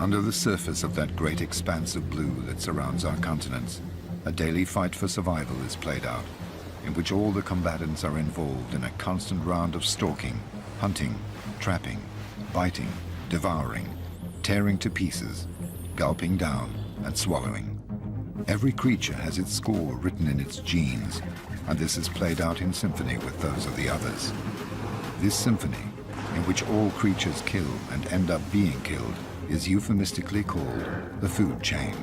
Under the surface of that great expanse of blue that surrounds our continents, a daily fight for survival is played out, in which all the combatants are involved in a constant round of stalking, hunting, trapping, biting, devouring, tearing to pieces, gulping down, and swallowing. Every creature has its score written in its genes, and this is played out in symphony with those of the others. This symphony, in which all creatures kill and end up being killed, is euphemistically called the food chain.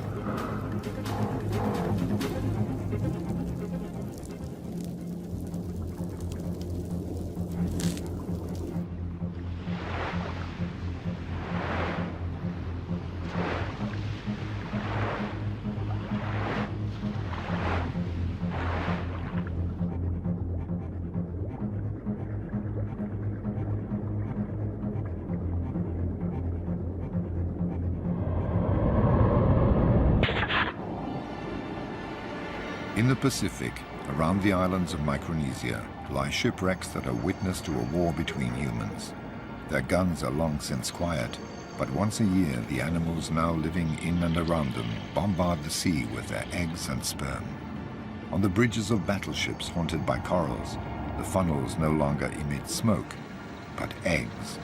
In the Pacific, around the islands of Micronesia, lie shipwrecks that are witness to a war between humans. Their guns are long since quiet, but once a year the animals now living in and around them bombard the sea with their eggs and sperm. On the bridges of battleships haunted by corals, the funnels no longer emit smoke, but eggs.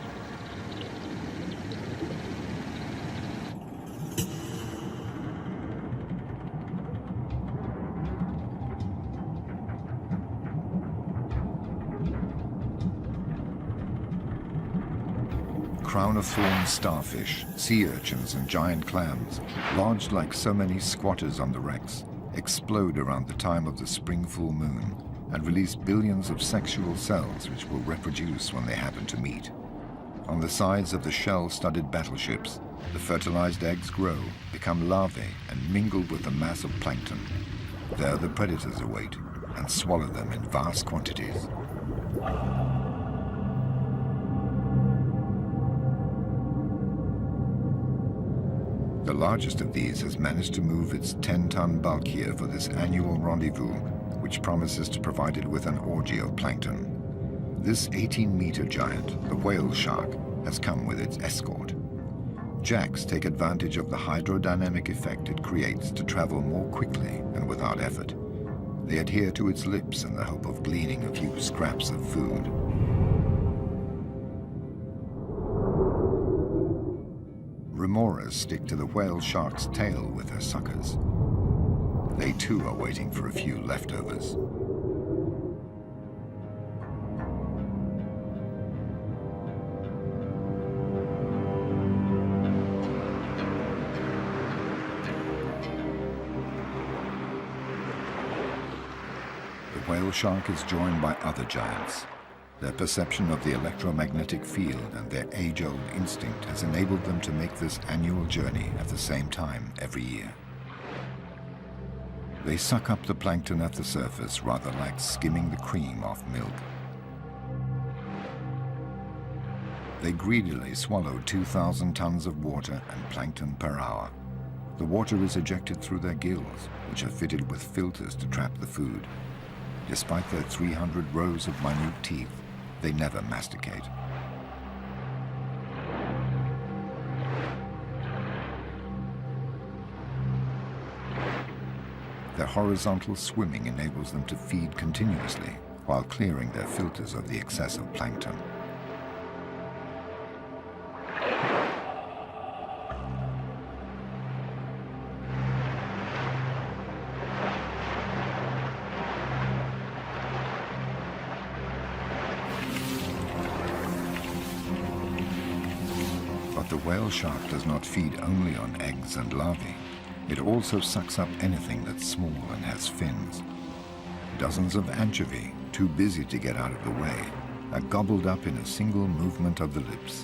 Crown-of-thorns starfish, sea urchins and giant clams, lodged like so many squatters on the wrecks, explode around the time of the spring full moon and release billions of sexual cells which will reproduce when they happen to meet. On the sides of the shell-studded battleships, the fertilized eggs grow, become larvae and mingle with the mass of plankton. There the predators await and swallow them in vast quantities. The largest of these has managed to move its 10-ton bulk here for this annual rendezvous, which promises to provide it with an orgy of plankton. This 18-meter giant, the whale shark, has come with its escort. Jacks take advantage of the hydrodynamic effect it creates to travel more quickly and without effort. They adhere to its lips in the hope of gleaning a few scraps of food. Remoras stick to the whale shark's tail with her suckers. They too are waiting for a few leftovers. The whale shark is joined by other giants. Their perception of the electromagnetic field and their age-old instinct has enabled them to make this annual journey at the same time every year. They suck up the plankton at the surface rather like skimming the cream off milk. They greedily swallow 2,000 tons of water and plankton per hour. The water is ejected through their gills, which are fitted with filters to trap the food. Despite their 300 rows of minute teeth, they never masticate. Their horizontal swimming enables them to feed continuously while clearing their filters of the excessive plankton. But the whale shark does not feed only on eggs and larvae. It also sucks up anything that's small and has fins. Dozens of anchovy, too busy to get out of the way, are gobbled up in a single movement of the lips.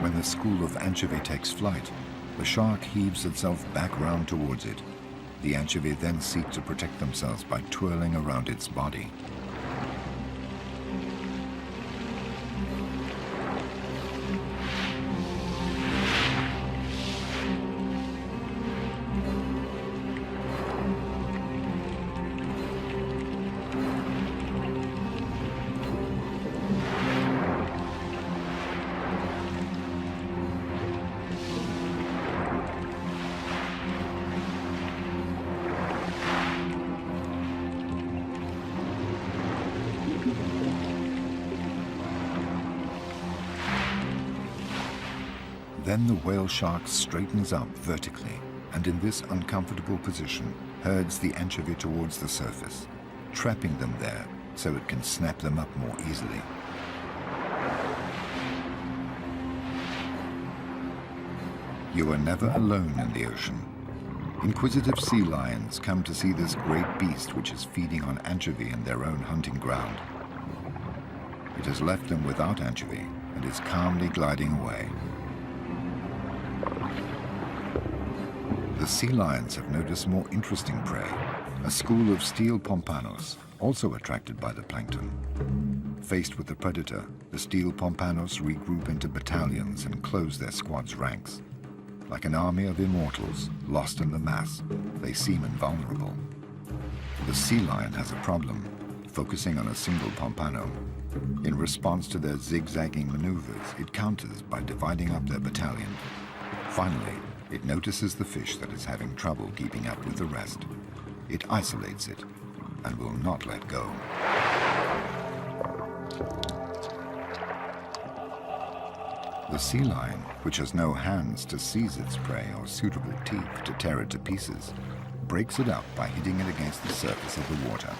When the school of anchovy takes flight, the shark heaves itself back round towards it. The anchovy then seek to protect themselves by twirling around its body. Then the whale shark straightens up vertically, and in this uncomfortable position, herds the anchovy towards the surface, trapping them there so it can snap them up more easily. You are never alone in the ocean. Inquisitive sea lions come to see this great beast which is feeding on anchovy in their own hunting ground. It has left them without anchovy and is calmly gliding away. The sea lions have noticed more interesting prey, a school of steel pompanos, also attracted by the plankton. Faced with the predator, the steel pompanos regroup into battalions and close their squad's ranks. Like an army of immortals, lost in the mass, they seem invulnerable. The sea lion has a problem, focusing on a single pompano. In response to their zigzagging maneuvers, it counters by dividing up their battalion. Finally, it notices the fish that is having trouble keeping up with the rest. It isolates it and will not let go. The sea lion, which has no hands to seize its prey or suitable teeth to tear it to pieces, breaks it up by hitting it against the surface of the water.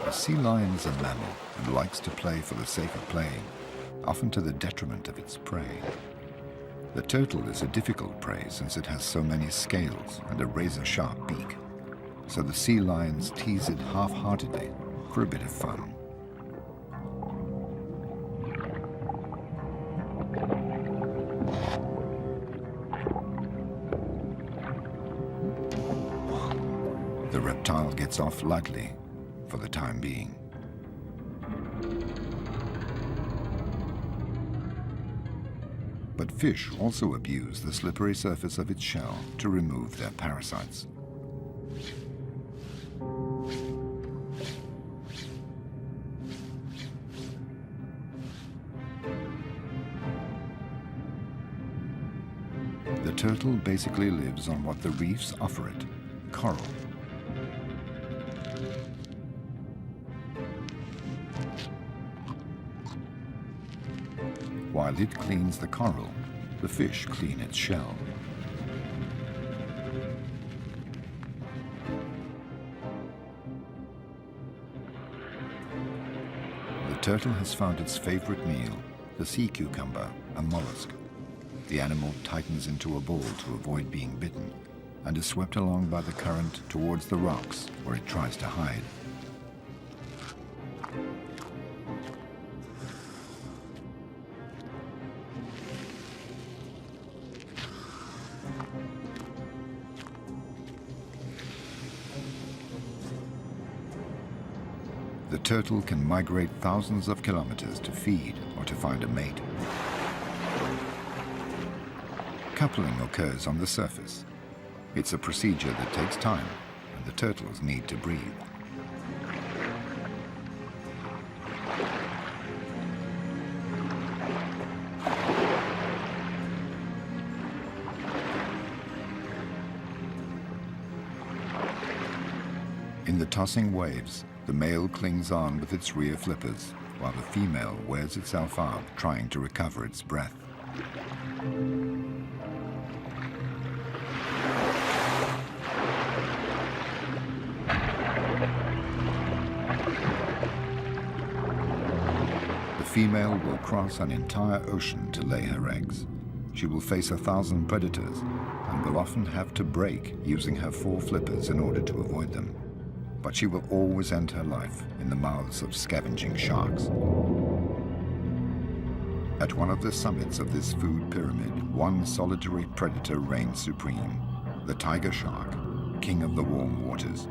The sea lion is a mammal and likes to play for the sake of playing, often to the detriment of its prey. The turtle is a difficult prey since it has so many scales and a razor-sharp beak, so the sea lions tease it half-heartedly for a bit of fun. The reptile gets off lightly for the time being. But fish also abuse the slippery surface of its shell to remove their parasites. The turtle basically lives on what the reefs offer it, coral. While it cleans the coral, the fish clean its shell. The turtle has found its favorite meal, the sea cucumber, a mollusk. The animal tightens into a ball to avoid being bitten and is swept along by the current towards the rocks where it tries to hide. The turtle can migrate thousands of kilometers to feed or to find a mate. Coupling occurs on the surface. It's a procedure that takes time, and the turtles need to breathe. In the tossing waves, the male clings on with its rear flippers, while the female wears itself out trying to recover its breath. The female will cross an entire ocean to lay her eggs. She will face 1,000 predators and will often have to break using her 4 flippers in order to avoid them. But she will always end her life in the mouths of scavenging sharks. At one of the summits of this food pyramid, one solitary predator reigns supreme, the tiger shark, king of the warm waters.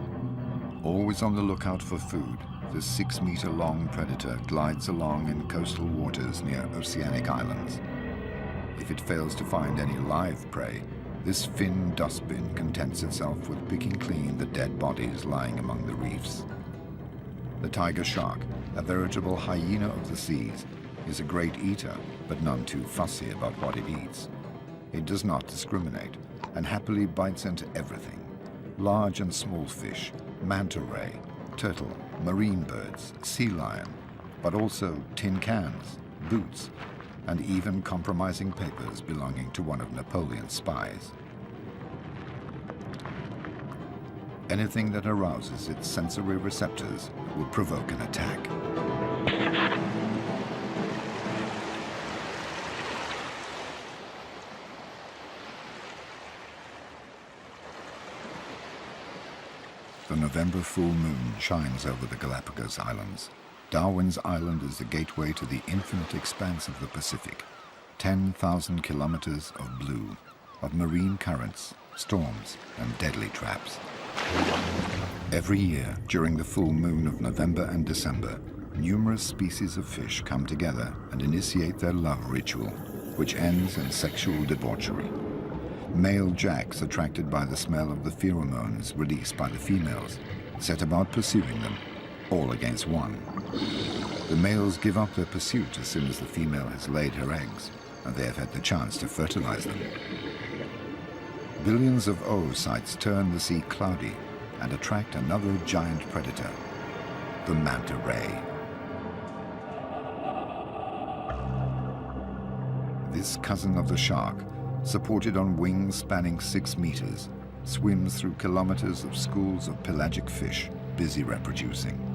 Always on the lookout for food, this 6-meter-long predator glides along in coastal waters near oceanic islands. If it fails to find any live prey, This fin dustbin contents itself with picking clean the dead bodies lying among the reefs. The tiger shark, a veritable hyena of the seas, is a great eater, but none too fussy about what it eats. It does not discriminate and happily bites into everything: large and small fish, manta ray, turtle, marine birds, sea lion, but also tin cans, boots, and even compromising papers belonging to one of Napoleon's spies. Anything that arouses its sensory receptors will provoke an attack. The November full moon shines over the Galapagos Islands. Darwin's Island is the gateway to the infinite expanse of the Pacific. 10,000 kilometers of blue, of marine currents, storms, and deadly traps. Every year, during the full moon of November and December, numerous species of fish come together and initiate their love ritual, which ends in sexual debauchery. Male jacks, attracted by the smell of the pheromones released by the females, set about pursuing them, all against one. The males give up their pursuit as soon as the female has laid her eggs, and they have had the chance to fertilize them. Billions of oocytes turn the sea cloudy and attract another giant predator, the manta ray. This cousin of the shark, supported on wings spanning 6 meters, swims through kilometers of schools of pelagic fish busy reproducing.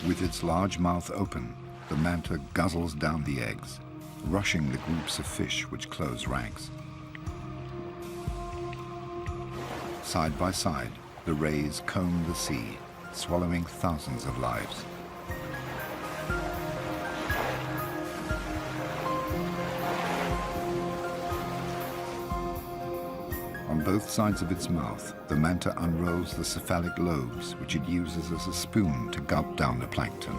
With its large mouth open, the manta guzzles down the eggs, rushing the groups of fish which close ranks. Side by side, the rays comb the sea, swallowing thousands of lives. On both sides of its mouth, the manta unrolls the cephalic lobes, which it uses as a spoon to gulp down the plankton.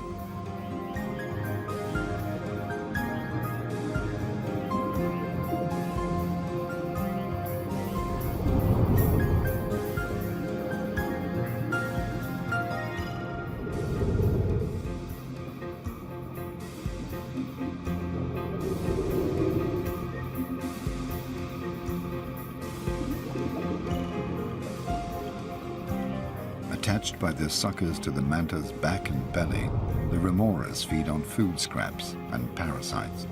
Attached by their suckers to the manta's back and belly, the remoras feed on food scraps and parasites.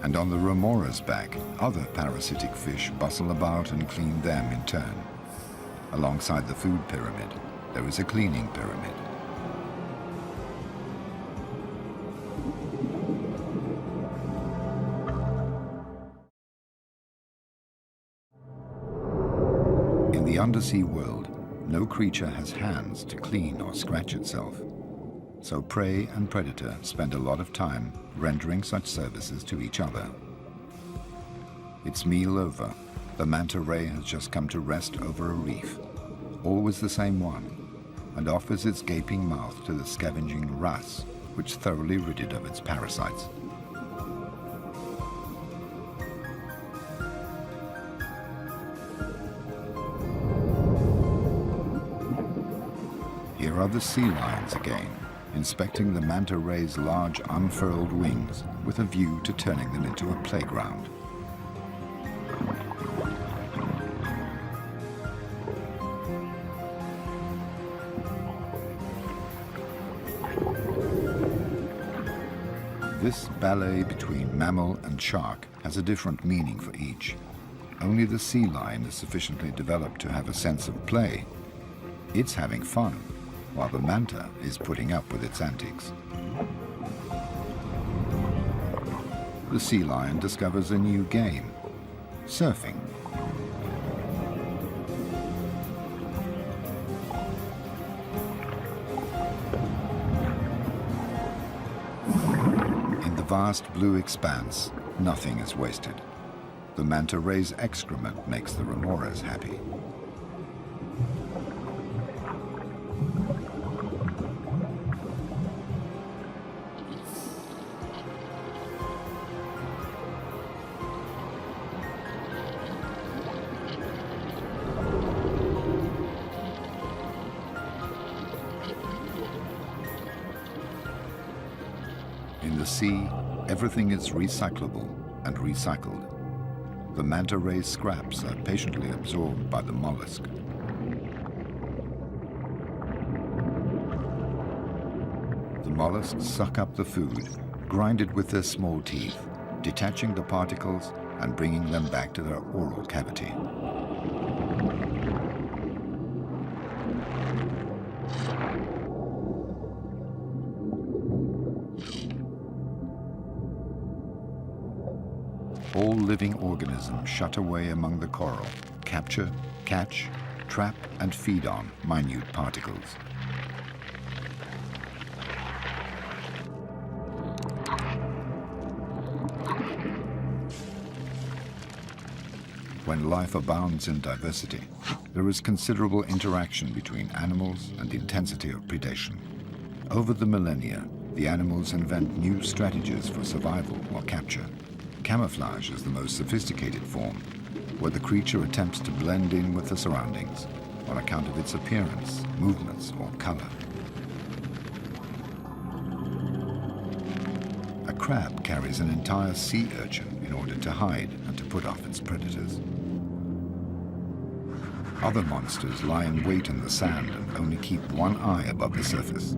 And on the remora's back, other parasitic fish bustle about and clean them in turn. Alongside the food pyramid, there is a cleaning pyramid. In the undersea world, no creature has hands to clean or scratch itself. So prey and predator spend a lot of time rendering such services to each other. Its meal over, the manta ray has just come to rest over a reef, always the same one, and offers its gaping mouth to the scavenging wrasse, which thoroughly rid it of its parasites. Here are the sea lions again, inspecting the manta ray's large unfurled wings with a view to turning them into a playground. This ballet between mammal and shark has a different meaning for each. Only the sea lion is sufficiently developed to have a sense of play. It's having fun, while the manta is putting up with its antics. The sea lion discovers a new game: surfing. vast blue expanse, nothing is wasted. The manta ray's excrement makes the remores happy. In the sea, everything is recyclable and recycled. The manta ray scraps are patiently absorbed by the mollusk. The mollusks suck up the food, grind it with their small teeth, detaching the particles and bringing them back to their oral cavity. All living organisms shut away among the coral, capture, catch, trap, and feed on minute particles. When life abounds in diversity, there is considerable interaction between animals and intensity of predation. Over the millennia, the animals invent new strategies for survival or capture. Camouflage is the most sophisticated form, where the creature attempts to blend in with the surroundings on account of its appearance, movements, or color. A crab carries an entire sea urchin in order to hide and to put off its predators. Other monsters lie in wait in the sand and only keep one eye above the surface.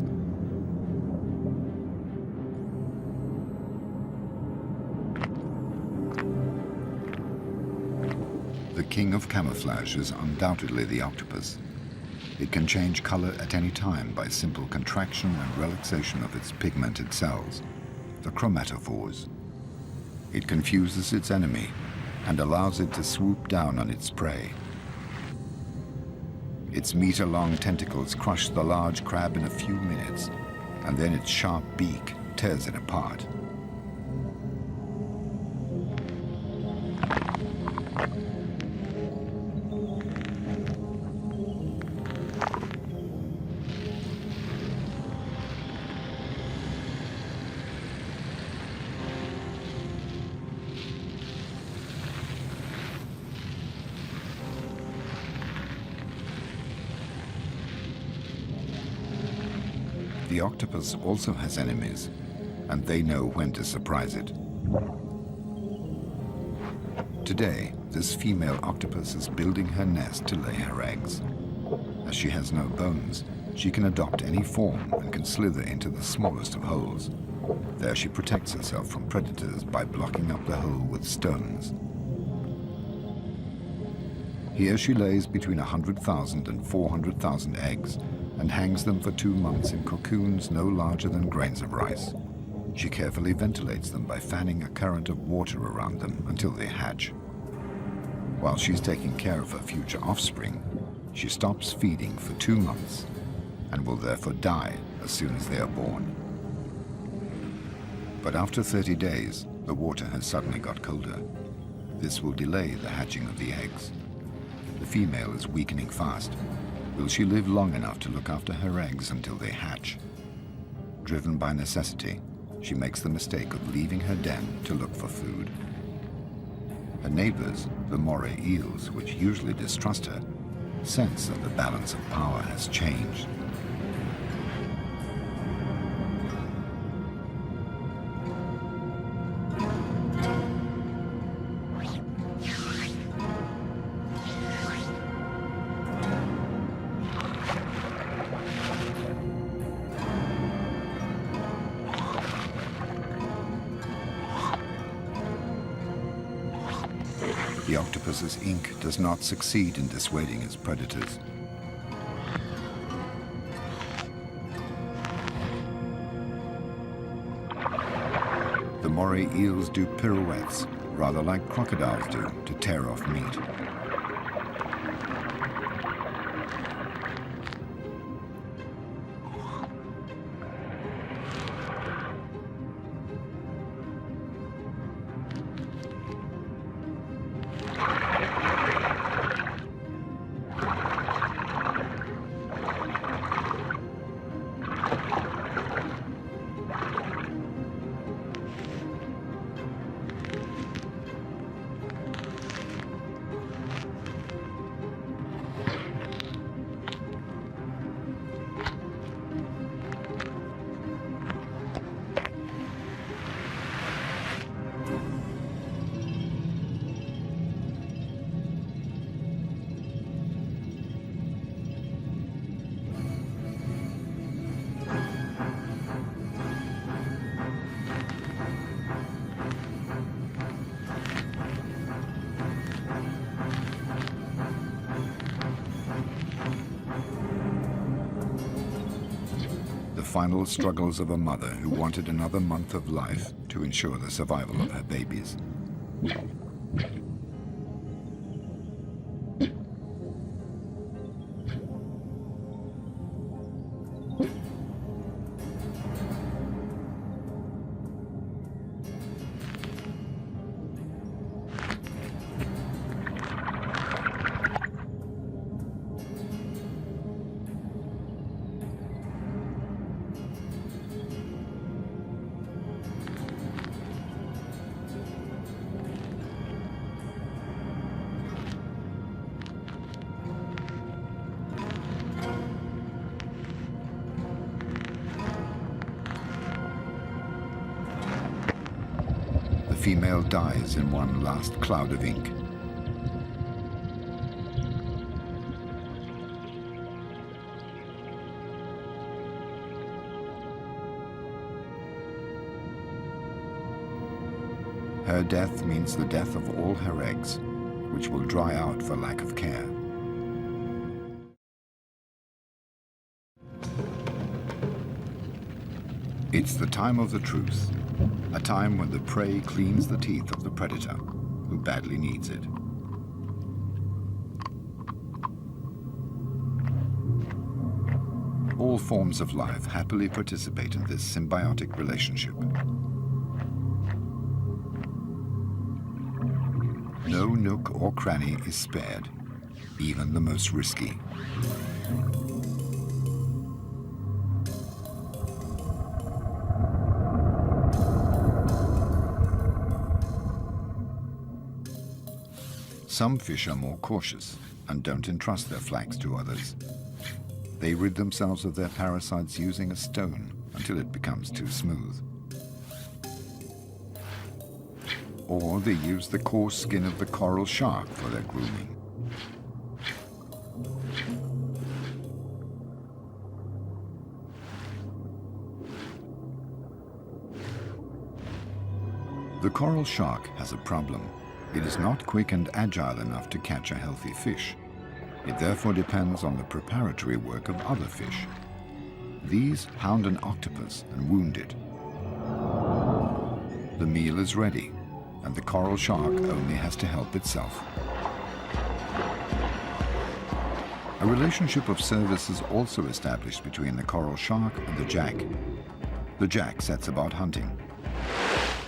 The king of camouflage is undoubtedly the octopus. It can change color at any time by simple contraction and relaxation of its pigmented cells, the chromatophores. It confuses its enemy and allows it to swoop down on its prey. Its meter-long tentacles crush the large crab in a few minutes, and then its sharp beak tears it apart. The octopus also has enemies, and they know when to surprise it. Today, this female octopus is building her nest to lay her eggs. As she has no bones, she can adopt any form and can slither into the smallest of holes. There she protects herself from predators by blocking up the hole with stones. Here she lays between 100,000 and 400,000 eggs and hangs them for 2 months in cocoons no larger than grains of rice. She carefully ventilates them by fanning a current of water around them until they hatch. While she's taking care of her future offspring, she stops feeding for 2 months and will therefore die as soon as they are born. But after 30 days, the water has suddenly got colder. This will delay the hatching of the eggs. The female is weakening fast. Will she live long enough to look after her eggs until they hatch? Driven by necessity, she makes the mistake of leaving her den to look for food. Her neighbors, the moray eels, which usually distrust her, sense that the balance of power has changed. The octopus's ink does not succeed in dissuading its predators. The moray eels do pirouettes, rather like crocodiles do, to tear off meat. final struggles of a mother who wanted another month of life to ensure the survival of her babies. The female dies in one last cloud of ink. Her death means the death of all her eggs, which will dry out for lack of care. It's the time of the truth, a time when the prey cleans the teeth of the predator, who badly needs it. All forms of life happily participate in this symbiotic relationship. No nook or cranny is spared, even the most risky. Some fish are more cautious and don't entrust their flanks to others. They rid themselves of their parasites using a stone until it becomes too smooth. Or they use the coarse skin of the coral shark for their grooming. The coral shark has a problem. It is not quick and agile enough to catch a healthy fish. It therefore depends on the preparatory work of other fish. These hound an octopus and wound it. The meal is ready, and the coral shark only has to help itself. A relationship of service is also established between the coral shark and the jack. The jack sets about hunting.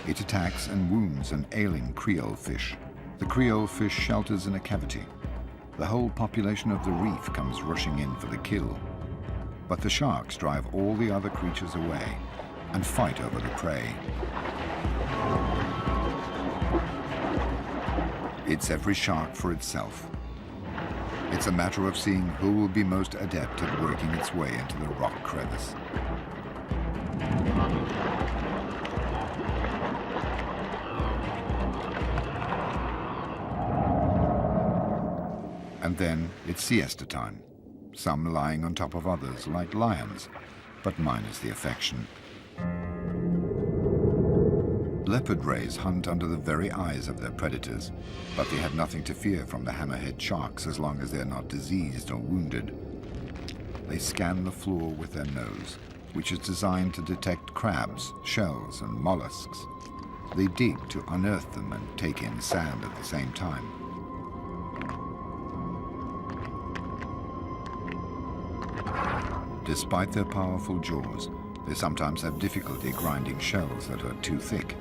It attacks and wounds an ailing Creole fish. The Creole fish shelters in a cavity. The whole population of the reef comes rushing in for the kill. But the sharks drive all the other creatures away and fight over the prey. It's every shark for itself. It's a matter of seeing who will be most adept at working its way into the rock crevice. And then it's siesta time, some lying on top of others like lions, but minus the affection. Leopard rays hunt under the very eyes of their predators, but they have nothing to fear from the hammerhead sharks as long as they're not diseased or wounded. They scan the floor with their nose, which is designed to detect crabs, shells, and mollusks. They dig to unearth them and take in sand at the same time. Despite their powerful jaws, they sometimes have difficulty grinding shells that are too thick.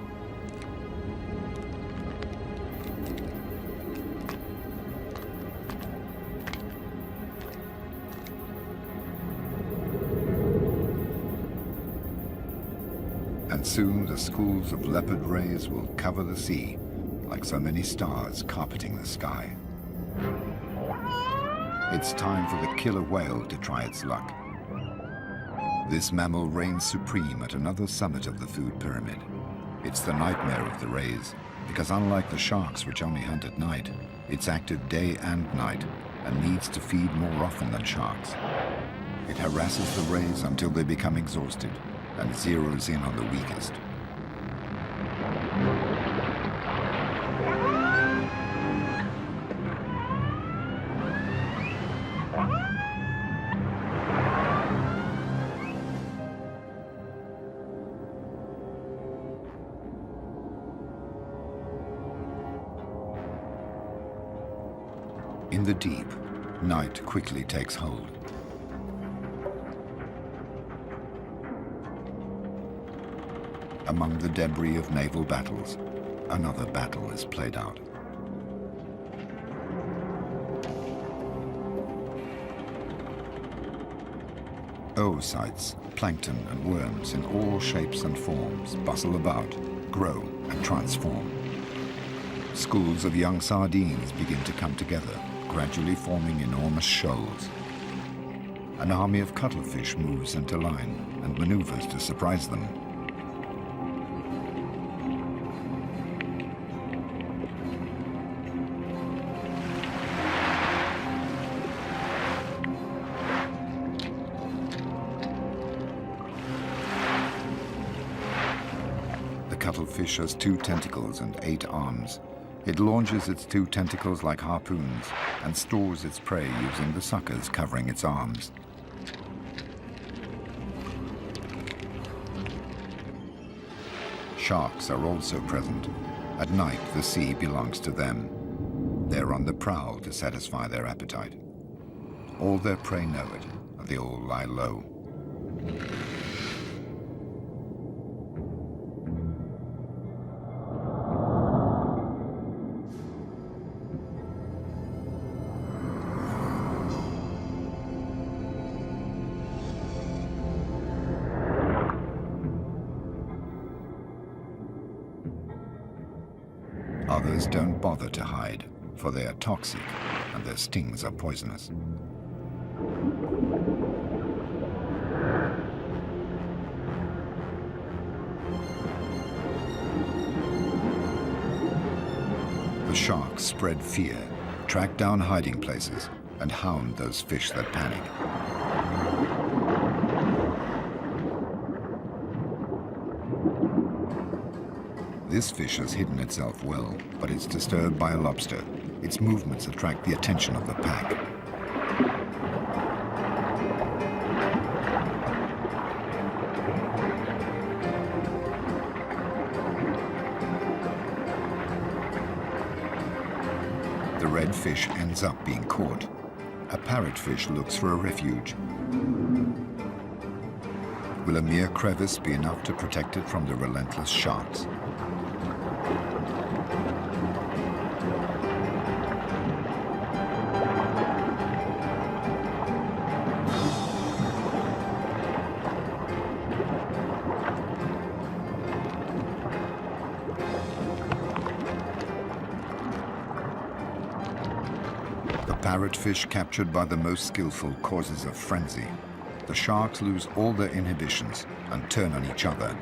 And soon the schools of leopard rays will cover the sea, like so many stars carpeting the sky. It's time for the killer whale to try its luck. This mammal reigns supreme at another summit of the food pyramid. It's the nightmare of the rays, because unlike the sharks, which only hunt at night, it's active day and night and needs to feed more often than sharks. It harasses the rays until they become exhausted and zeroes in on the weakest. In the deep, night quickly takes hold. Among the debris of naval battles, another battle is played out. Oocytes, plankton and worms in all shapes and forms bustle about, grow and transform. Schools of young sardines begin to come together, gradually forming enormous shoals. An army of cuttlefish moves into line and maneuvers to surprise them. The cuttlefish has 2 tentacles and 8 arms. It launches its 2 tentacles like harpoons and stores its prey using the suckers covering its arms. Sharks are also present. At night, the sea belongs to them. They're on the prowl to satisfy their appetite. All their prey know it, and they all lie low. Others don't bother to hide, for they are toxic and their stings are poisonous. The sharks spread fear, track down hiding places, and hound those fish that panic. This fish has hidden itself well, but it's disturbed by a lobster. Its movements attract the attention of the pack. The red fish ends up being caught. A parrotfish looks for a refuge. Will a mere crevice be enough to protect it from the relentless sharks? Parrotfish captured by the most skillful causes a frenzy. The sharks lose all their inhibitions and turn on each other.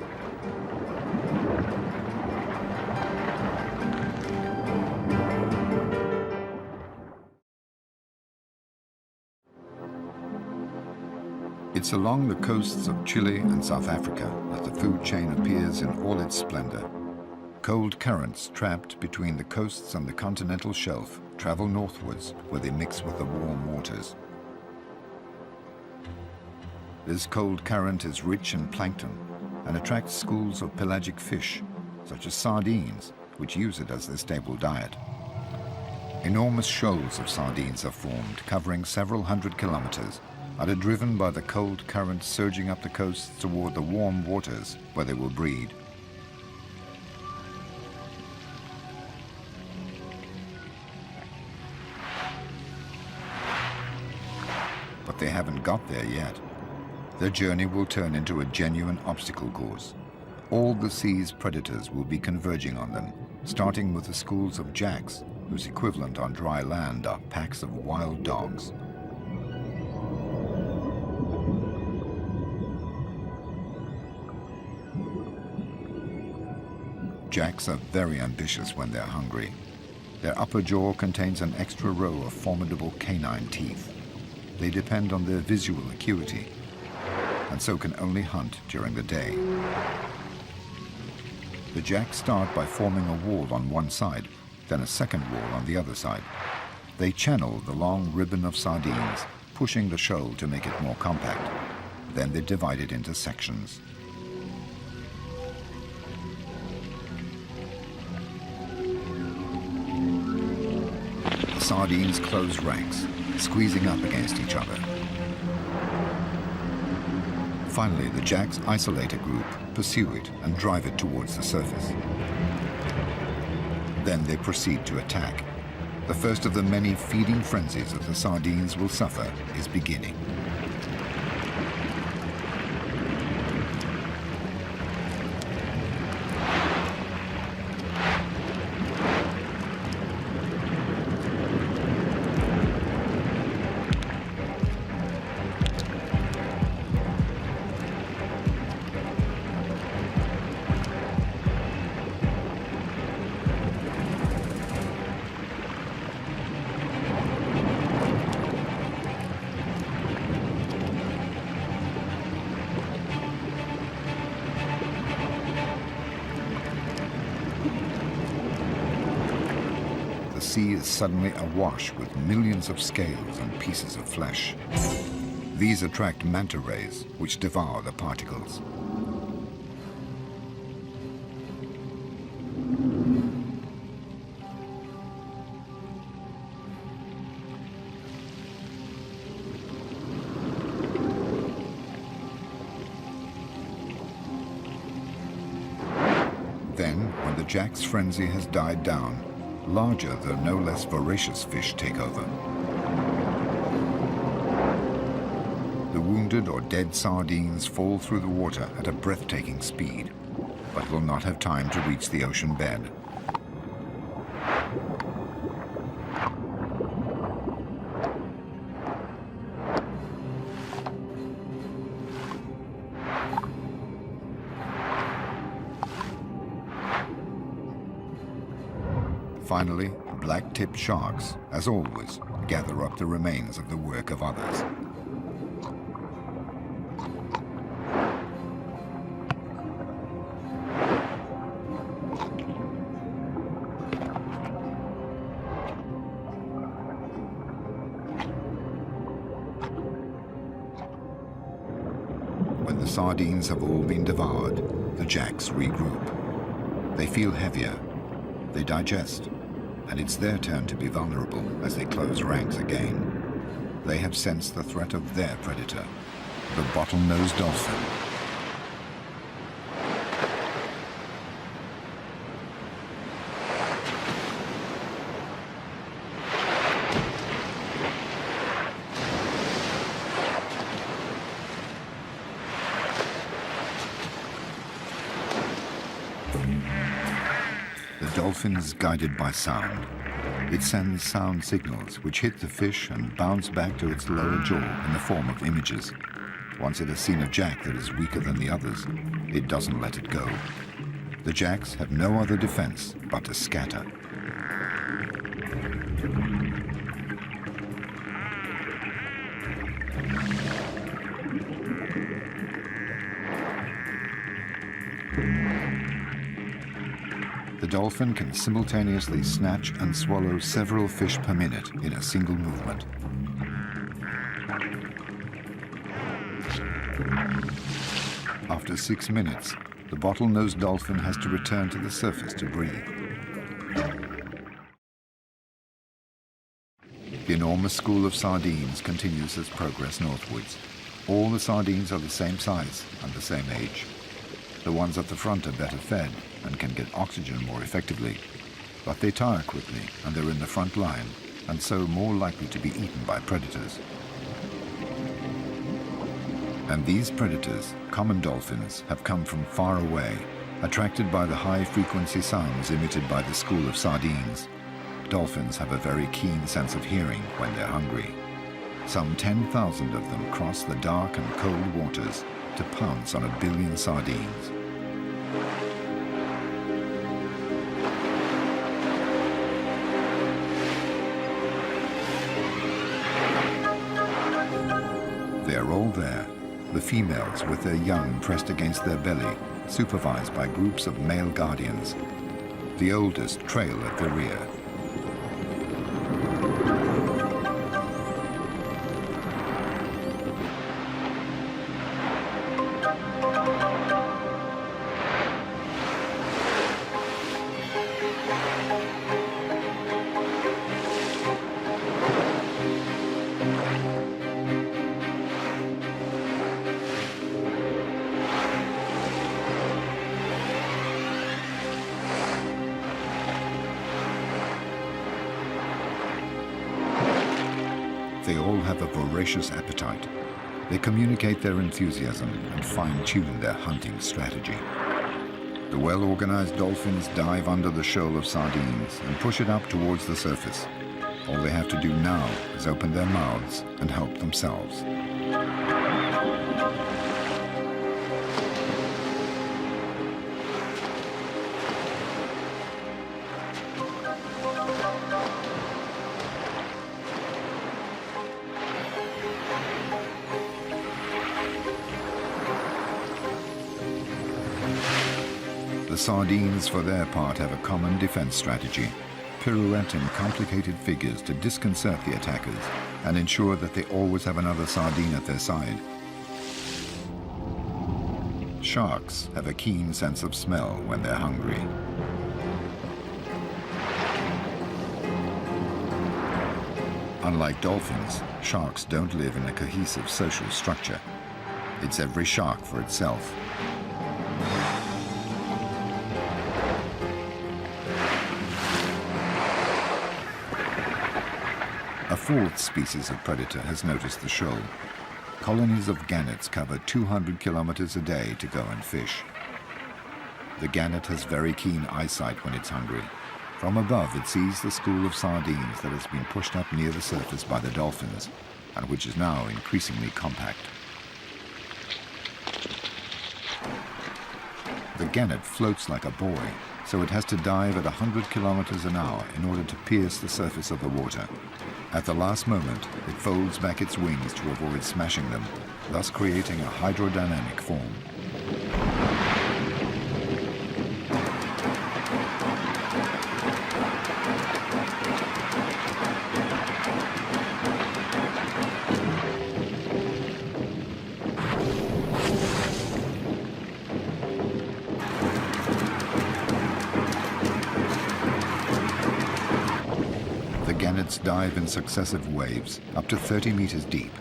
It's along the coasts of Chile and South Africa that the food chain appears in all its splendor. Cold currents trapped between the coasts and the continental shelf travel northwards where they mix with the warm waters. This cold current is rich in plankton and attracts schools of pelagic fish, such as sardines, which use it as their stable diet. Enormous shoals of sardines are formed, covering several hundred kilometers, and are driven by the cold current surging up the coasts toward the warm waters where they will breed. But they haven't got there yet. Their journey will turn into a genuine obstacle course. All the sea's predators will be converging on them, starting with the schools of jacks, whose equivalent on dry land are packs of wild dogs. Jacks are very ambitious when they're hungry. Their upper jaw contains an extra row of formidable canine teeth. They depend on their visual acuity, and so can only hunt during the day. The jacks start by forming a wall on one side, then a second wall on the other side. They channel the long ribbon of sardines, pushing the shoal to make it more compact. Then they divide it into sections. The sardines close ranks, squeezing up against each other. Finally, the jacks isolate a group, pursue it, and drive it towards the surface. Then they proceed to attack. The first of the many feeding frenzies that the sardines will suffer is beginning. The sea is suddenly awash with millions of scales and pieces of flesh. These attract manta rays, which devour the particles. Then, when the jack's frenzy has died down, larger though no less voracious fish take over. The wounded or dead sardines fall through the water at a breathtaking speed, but will not have time to reach the ocean bed. Finally, black-tipped sharks, as always, gather up the remains of the work of others. When the sardines have all been devoured, the jacks regroup. They feel heavier, they digest, and it's their turn to be vulnerable as they close ranks again. They have sensed the threat of their predator, the bottlenose dolphin. The dolphin is guided by sound. It sends sound signals which hit the fish and bounce back to its lower jaw in the form of images. Once it has seen a jack that is weaker than the others, it doesn't let it go. The jacks have no other defense but to scatter. The dolphin can simultaneously snatch and swallow several fish per minute in a single movement. After 6 minutes, the bottlenose dolphin has to return to the surface to breathe. The enormous school of sardines continues its progress northwards. All the sardines are the same size and the same age. The ones at the front are better fed and can get oxygen more effectively, but they tire quickly and they're in the front line, and so more likely to be eaten by predators. And these predators, common dolphins, have come from far away, attracted by the high-frequency sounds emitted by the school of sardines. Dolphins have a very keen sense of hearing when they're hungry. Some 10,000 of them cross the dark and cold waters to pounce on 1 billion sardines. They're all there, the females with their young pressed against their belly, supervised by groups of male guardians. The oldest trail at the rear. They all have a voracious appetite. They communicate their enthusiasm and fine-tune their hunting strategy. The well-organized dolphins dive under the shoal of sardines and push it up towards the surface. All they have to do now is open their mouths and help themselves. The sardines, for their part, have a common defense strategy: pirouette in complicated figures to disconcert the attackers and ensure that they always have another sardine at their side. Sharks have a keen sense of smell when they're hungry. Unlike dolphins, sharks don't live in a cohesive social structure. It's every shark for itself. A fourth species of predator has noticed the shoal. Colonies of gannets cover 200 kilometers a day to go and fish. The gannet has very keen eyesight when it's hungry. From above, it sees the school of sardines that has been pushed up near the surface by the dolphins, and which is now increasingly compact. The gannet floats like a buoy, so it has to dive at 100 kilometers an hour in order to pierce the surface of the water. At the last moment, it folds back its wings to avoid smashing them, thus creating a hydrodynamic form. Gannets dive in successive waves, up to 30 meters deep.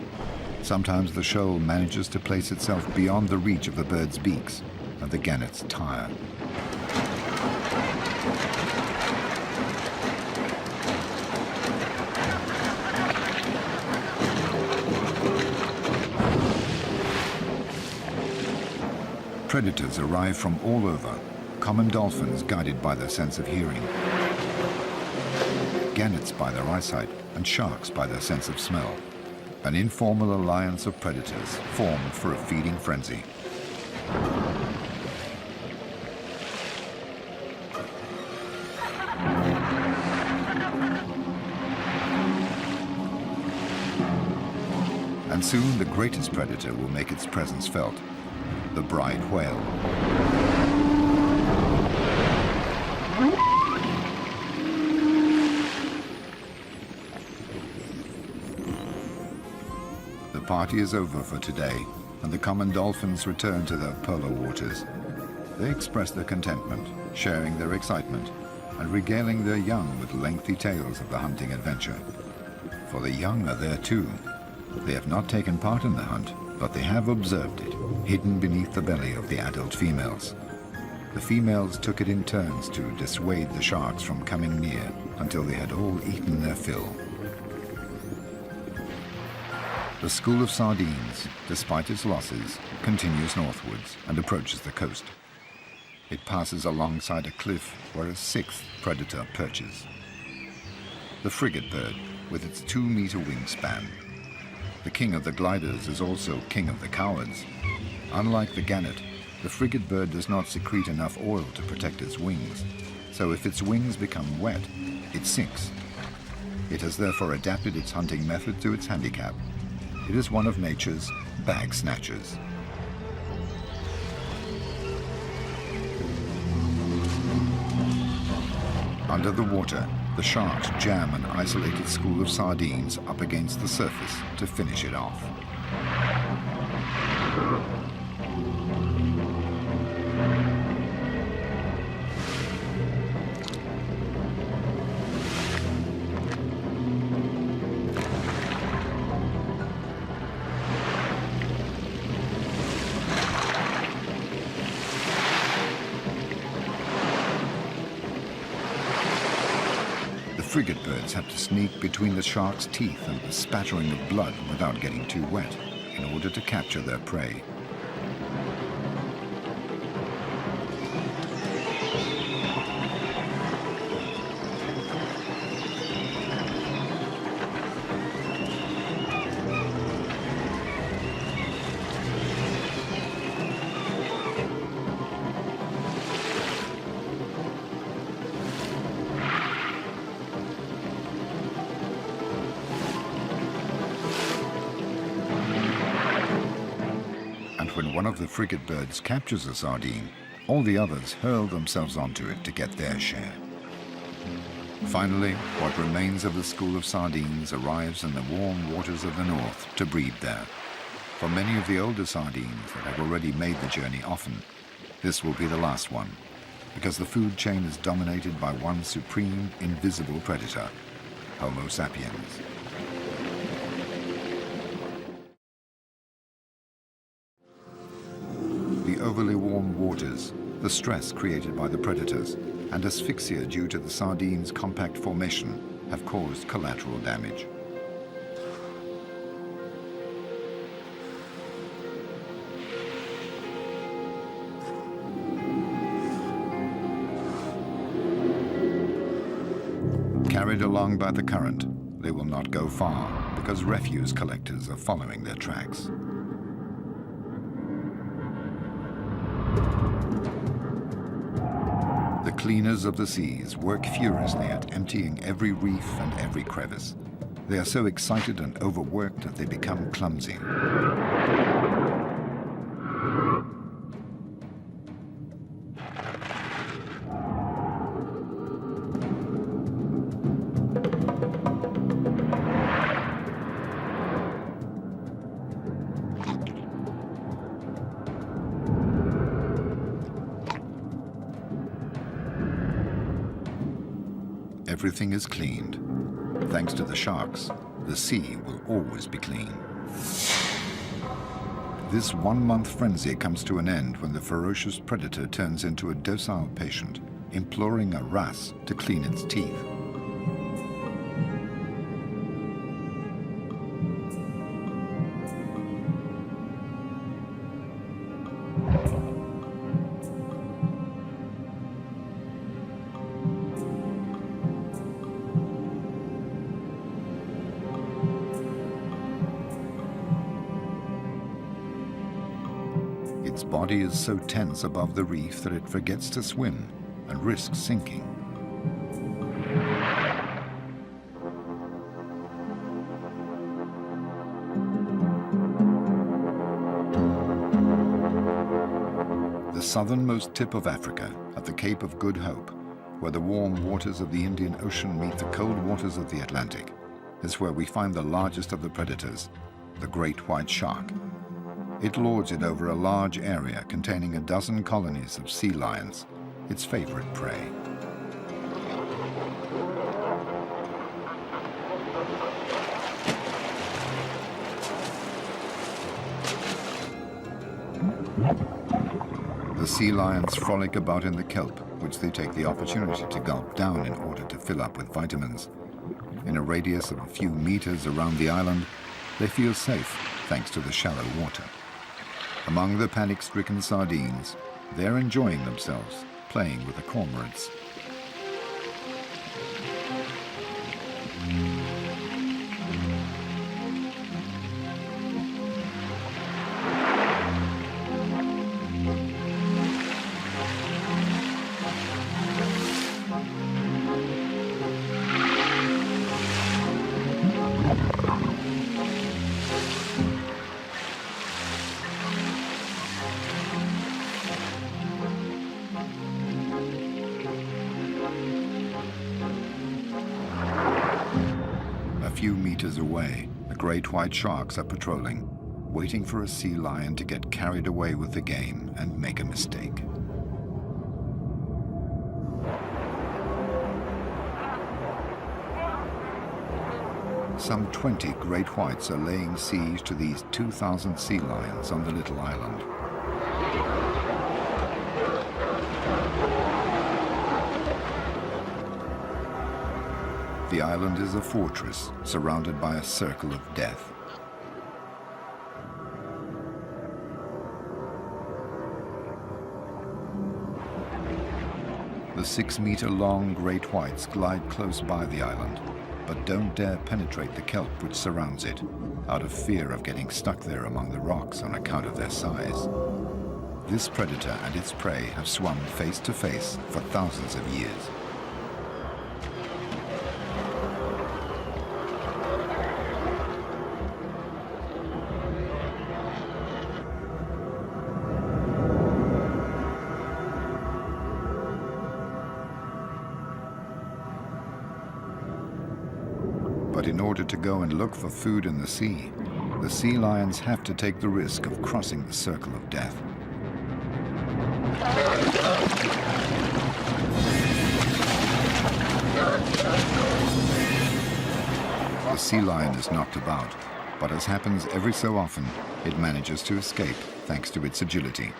Sometimes the shoal manages to place itself beyond the reach of the birds' beaks, and the gannets tire. Predators arrive from all over, common dolphins guided by their sense of hearing, gannets by their eyesight, and sharks by their sense of smell. An informal alliance of predators formed for a feeding frenzy. And soon the greatest predator will make its presence felt: the bride whale. The party is over for today, and the common dolphins return to their polar waters. They express their contentment, sharing their excitement, and regaling their young with lengthy tales of the hunting adventure. For the young are there too. They have not taken part in the hunt, but they have observed it, hidden beneath the belly of the adult females. The females took it in turns to dissuade the sharks from coming near until they had all eaten their fill. The school of sardines, despite its losses, continues northwards and approaches the coast. It passes alongside a cliff where a sixth predator perches: the frigate bird, with its 2-meter wingspan. The king of the gliders is also king of the cowards. Unlike the gannet, the frigate bird does not secrete enough oil to protect its wings, so if its wings become wet, it sinks. It has therefore adapted its hunting method to its handicap. It is one of nature's bag snatchers. Under the water, the sharks jam an isolated school of sardines up against the surface to finish it off. The frigate birds have to sneak between the shark's teeth and the spattering of blood without getting too wet in order to capture their prey. When one of the frigate birds captures a sardine, all the others hurl themselves onto it to get their share. Finally, what remains of the school of sardines arrives in the warm waters of the north to breed there. For many of the older sardines that have already made the journey often, this will be the last one, because the food chain is dominated by one supreme, invisible predator, Homo sapiens. The overly warm waters, the stress created by the predators, and asphyxia due to the sardine's compact formation have caused collateral damage. Carried along by the current, they will not go far because refuse collectors are following their tracks. The cleaners of the seas work furiously at emptying every reef and every crevice. They are so excited and overworked that they become clumsy. Everything is cleaned. Thanks to the sharks, the sea will always be clean. This one-month frenzy comes to an end when the ferocious predator turns into a docile patient, imploring a wrasse to clean its teeth. Its body is so tense above the reef that it forgets to swim and risks sinking. The southernmost tip of Africa, at the Cape of Good Hope, where the warm waters of the Indian Ocean meet the cold waters of the Atlantic, is where we find the largest of the predators, the great white shark. It lords it over a large area containing a dozen colonies of sea lions, its favorite prey. The sea lions frolic about in the kelp, which they take the opportunity to gulp down in order to fill up with vitamins. In a radius of a few meters around the island, they feel safe thanks to the shallow water. Among the panic-stricken sardines, they're enjoying themselves, playing with the cormorants. A few meters away, the great white sharks are patrolling, waiting for a sea lion to get carried away with the game and make a mistake. Some 20 great whites are laying siege to these 2,000 sea lions on the little island. the island is a fortress surrounded by a circle of death. The 6-meter-long great whites glide close by the island, but don't dare penetrate the kelp which surrounds it, out of fear of getting stuck there among the rocks on account of their size. This predator and its prey have swum face to face for thousands of years. But in order to go and look for food in the sea lions have to take the risk of crossing the circle of death. The sea lion is knocked about, but as happens every so often, it manages to escape thanks to its agility.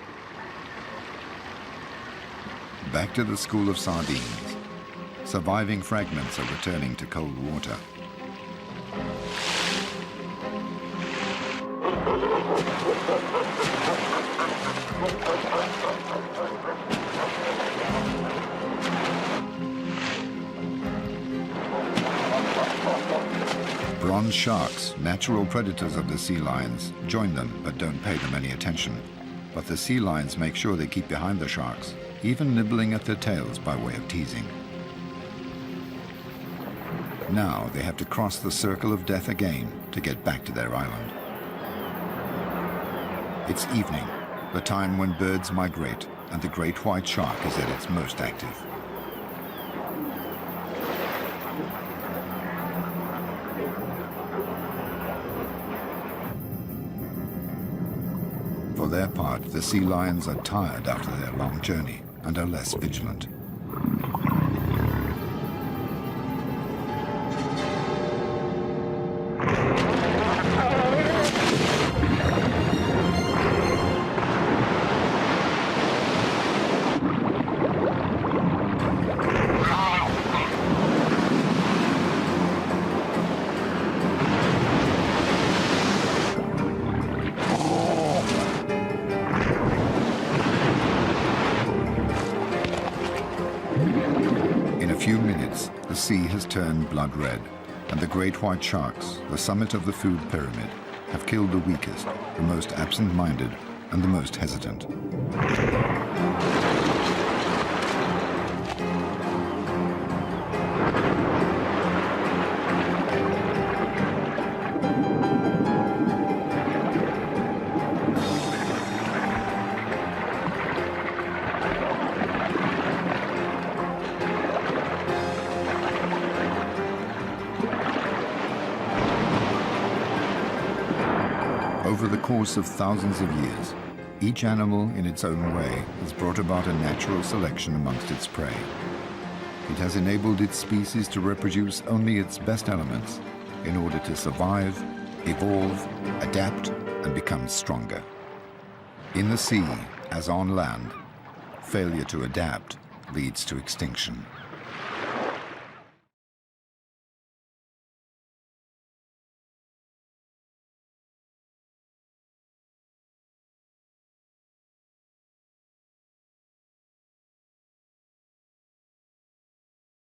Back to the school of sardines. Surviving fragments are returning to cold water. Bronze sharks, natural predators of the sea lions, join them but don't pay them any attention. But the sea lions make sure they keep behind the sharks, even nibbling at their tails by way of teasing. Now they have to cross the circle of death again to get back to their island. It's evening, the time when birds migrate and the great white shark is at its most active. For their part, the sea lions are tired after their long journey and are less vigilant. The sea has turned blood red, and the great white sharks, the summit of the food pyramid, have killed the weakest, the most absent-minded, and the most hesitant. Over the course of thousands of years, each animal in its own way has brought about a natural selection amongst its prey. It has enabled its species to reproduce only its best elements in order to survive, evolve, adapt, and become stronger. In the sea, as on land, failure to adapt leads to extinction.